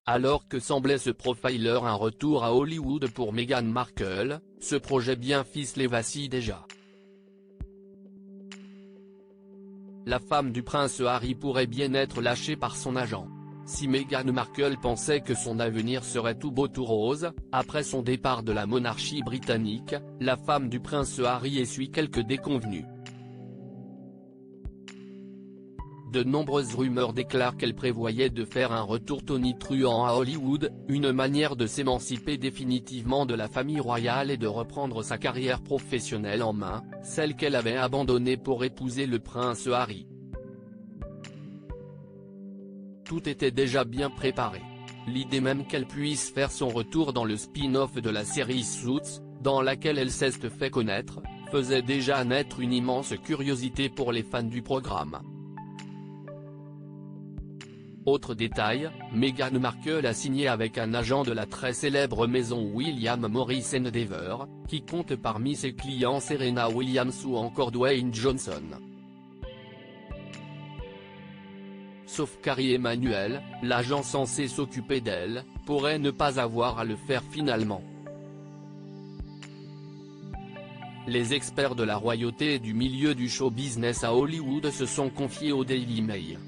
Alors que semblait se profiler un retour à Hollywood pour Meghan Markle, ce projet bien ficelé vacille déjà. La femme du prince Harry pourrait bien être lâchée par son agent. Si Meghan Markle pensait que son avenir serait tout beau tout rose, après son départ de la monarchie britannique, la femme du prince Harry essuie quelques déconvenues. De nombreuses rumeurs déclarent qu'elle prévoyait de faire un retour tonitruant à Hollywood, une manière de s'émanciper définitivement de la famille royale et de reprendre sa carrière professionnelle en main, celle qu'elle avait abandonnée pour épouser le prince Harry. Tout était déjà bien préparé. L'idée même qu'elle puisse faire son retour dans le spin-off de la série Suits, dans laquelle elle s'est fait connaître, faisait déjà naître une immense curiosité pour les fans du programme. Autre détail, Meghan Markle a signé avec un agent de la très célèbre maison William Morris Endeavour, qui compte parmi ses clients Serena Williams ou encore Dwayne Johnson. Sauf qu'Harry Emmanuel, l'agent censé s'occuper d'elle, pourrait ne pas avoir à le faire finalement. Les experts de la royauté et du milieu du show business à Hollywood se sont confiés au Daily Mail.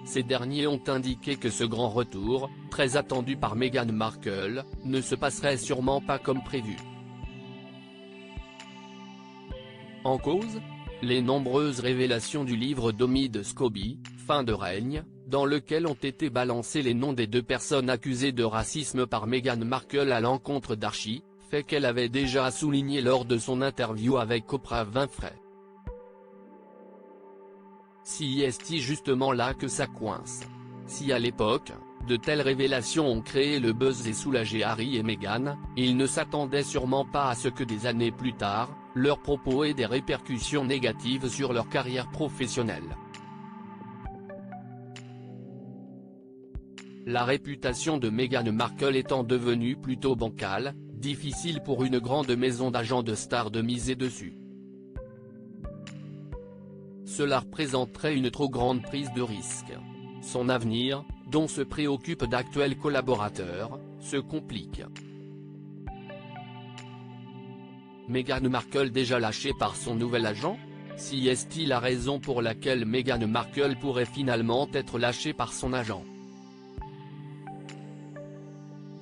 Ces derniers ont indiqué que ce grand retour, très attendu par Meghan Markle, ne se passerait sûrement pas comme prévu. En cause, les nombreuses révélations du livre d'Omid Scobie, Fin de règne, dans lequel ont été balancés les noms des deux personnes accusées de racisme par Meghan Markle à l'encontre d'Archie, fait qu'elle avait déjà souligné lors de son interview avec Oprah Winfrey. Si est-il justement là que ça coince? Si à l'époque, de telles révélations ont créé le buzz et soulagé Harry et Meghan, ils ne s'attendaient sûrement pas à ce que des années plus tard, leurs propos aient des répercussions négatives sur leur carrière professionnelle. La réputation de Meghan Markle étant devenue plutôt bancale, difficile pour une grande maison d'agents de stars de miser dessus. Cela représenterait une trop grande prise de risque. Son avenir, dont se préoccupent d'actuels collaborateurs, se complique. Meghan Markle déjà lâchée par son nouvel agent? Si est-il la raison pour laquelle Meghan Markle pourrait finalement être lâchée par son agent?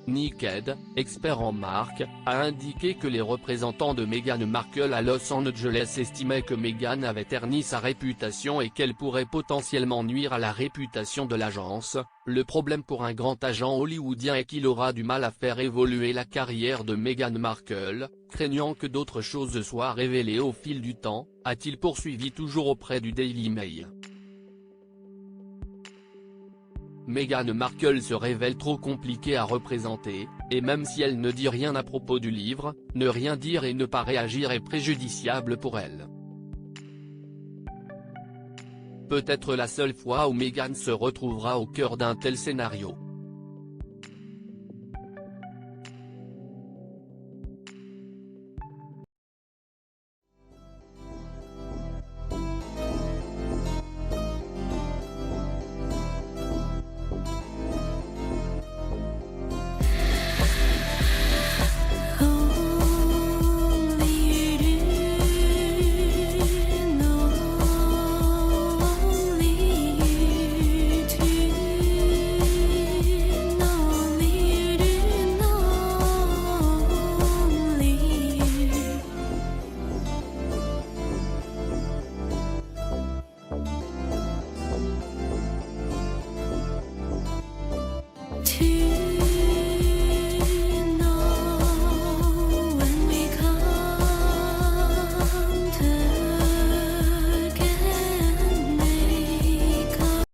Nicked, expert en marque, a indiqué que les représentants de Meghan Markle à Los Angeles estimaient que Meghan avait terni sa réputation et qu'elle pourrait potentiellement nuire à la réputation de l'agence. Le problème pour un grand agent hollywoodien est qu'il aura du mal à faire évoluer la carrière de Meghan Markle, craignant que d'autres choses soient révélées au fil du temps, a-t-il poursuivi toujours auprès du Daily Mail. Meghan Markle se révèle trop compliquée à représenter, et même si elle ne dit rien à propos du livre, ne rien dire et ne pas réagir est préjudiciable pour elle. Peut-être la seule fois où Meghan se retrouvera au cœur d'un tel scénario.